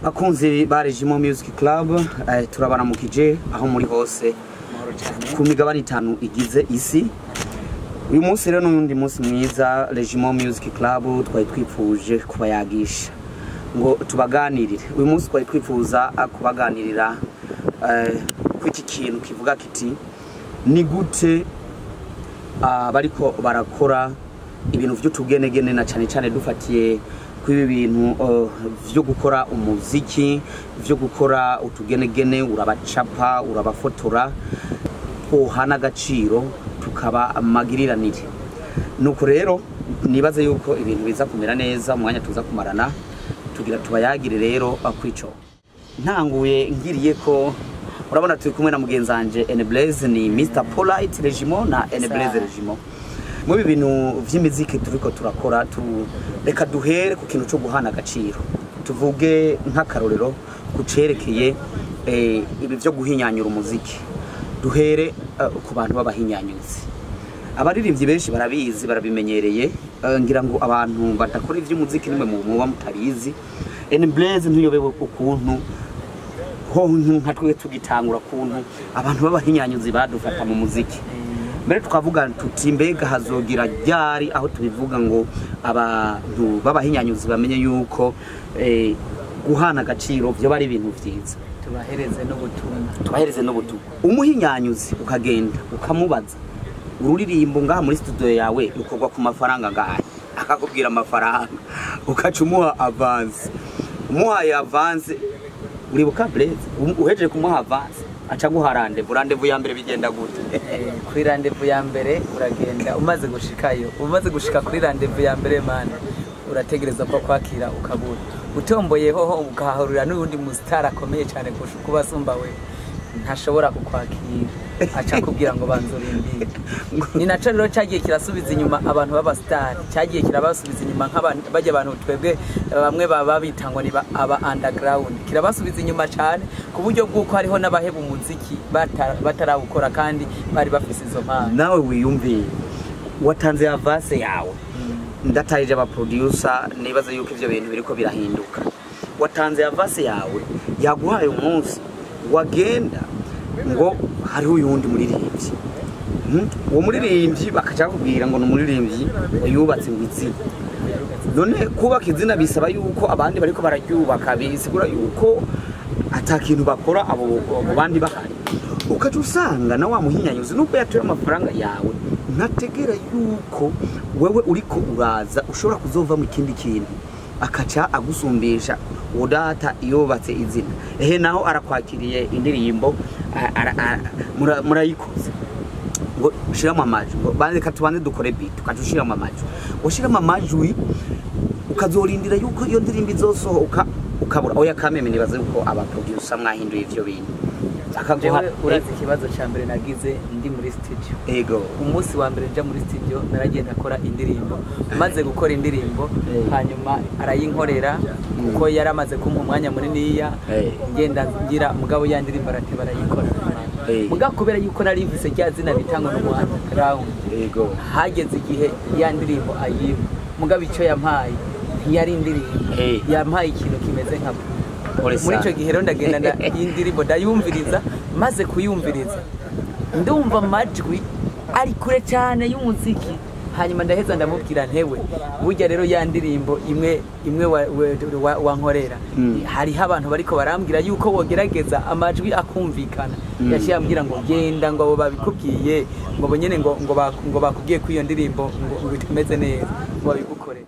Bakunzi ba Jumeaux Music Club, turabaramukije aho muri hose ku migabane 5 igize isi. Uyu munsi rero n'undi munsi mwiza Jumeaux Music Club twari twipfuje kubayagisha ngo tubaganirire. Uyu munsi twari twifuza kubaganirira kw'iki kintu kivuga kiti ni gute bariko barakora ibintu vy'utugenegene na cyane dufatiye kwibi bintu vyo gukora umuziki, vyo gukora utugenegene, urabacapa, urabafotora, Guhana agaciro tukaba magiriranire. Nuko rero nibaze yuko ibintu biza kumera neza umwanya tuza kumarana tugira tubayagire rero akwico. Ntanguye ngiriye ko urabona turi kumwe na mugenzanje NBlaize ni Mr Polite Jumeaux na NBlaize Jumeaux. Mu bintu vy'imiziki turiko turakora reka duhere ku kintu cyo guhana agaciro. Tuvuge nk'akarorero kucerekeye ibi byo guhinyanyura umuziki. Duhere ku bantu b'abahinyanyuzi. Abaririmbyi benshi barabizi barabimenyereye, ngira ngo abantu batakora ivy'umuziki nimwe muba mutabizi. NBlaize ntuyobewe ukuntu ho nka twe tugitangura kuntu abantu b'abahinyanyuzi badufata mu muziki. Mbere tukavuga tuti mbega hazogira ryari aho tubivuga ngo abantu b'abahinyanyuzi bamenye yuko guhana agaciro byo bari ibintu vyiza. Tubahereze no butumwa. Umuhinyanyuzi ukagenda ukamubaza ururirimbo ngaha muri studio yawe ukorwa ku mafaranga ngahe, akakubwira amafaranga ukacumuha avance. Umuhaye avance uribuka Blaze uhejeje kumuha avance aca guha rendez-vous ya mbere bigenda gute? Kuri rendez-vous ya mbere uragenda umaze gushikayo, umaze gushika kuri rendez-vous ya mbere mana urategereza ko kwakira ukabura. Utomboye hoho ukahahurira n'undi mustar akomeye cyane kubasumba we ntashobora kukwakira aca kubwira ngo banzurindire. Ni naco rero cyagiye kirasubiza inyuma abantu baba star, cyagiye kirabasubiza inyuma nk'abantu bajya abantu twebwe bamwe baba bitangwa ni aba underground, kirabasubiza inyuma cyane ku buryo bw'uko hariho n'abaheba umuziki batarawukora kandi bari bafise izo mpano. Nawe wiyumviye watanze avance yawe, ndatayije aba producer nibaza yuko ivyo bintu biriko birahinduka. Watanze avance yawe yaguhaye umunsi wagenda ngo hari uyundi muririmbyi, uwo muririmbyi bakaca kubwira ngo n'umuririmbyi yubatse ngwitsi. None kubaka izina bisaba yuko abandi bariko bararyubaka, bisigura yuko atakintu bakora abo bandi bahari. Ukaca usanga na wa muhinyanyuzi nubwo yatuye amafaranga yawe ntategera yuko wewe uriko uraza ushobora kuzova mu kindi kintu, akaca agusumbisha udata yubatse izina. Naho arakwakiriye indirimbo murayikoze ngo ushiramo amajwi, bandika tubanze dukore beat ukajushiramo amajwi, ushiramo amajwi ukazorindira yuko iyo ndirimbo izosohoka ukabura. Oya kameme nibaze yuko aba producer mwahinduye ivyo bintu. Akaguha urazi ikibazo cya mbere nagize ndi muri studio. Ego umunsi wa mbere nja muri studio naragenda akora indirimbo, maze gukora indirimbo hanyuma arayinkorera kuko yaramaze kumpa umwanya muniniya ngenda ngira mugabo ya ndirimbo arateba arayikora. Mugabo kubera yuko nari mvise rya zina bitangwa n'umuhanda ground, ego hageze igihe ya ndirimbo ayiba mugabo icyo yampaye yari indirimbo, yampaye ikintu kimeze nka muri ico gihe rero ndagenda indirimbo ndayumviriza, maze kuyumviriza ndumva amajwi ari kure cyane y'umuziki. Hanyuma ndaheza ndamubwira ntewe burya rero ya ndirimbo imwe wankorera hariho abantu bariko barambwira yuko wogerageza amajwi akumvikana. Yaciye ambwira ngo genda ngo abo babikubwiye ngo bonyene ngo bakubwiye ko iyo ndirimbo ngo bitumeze neza ngo babigukorera.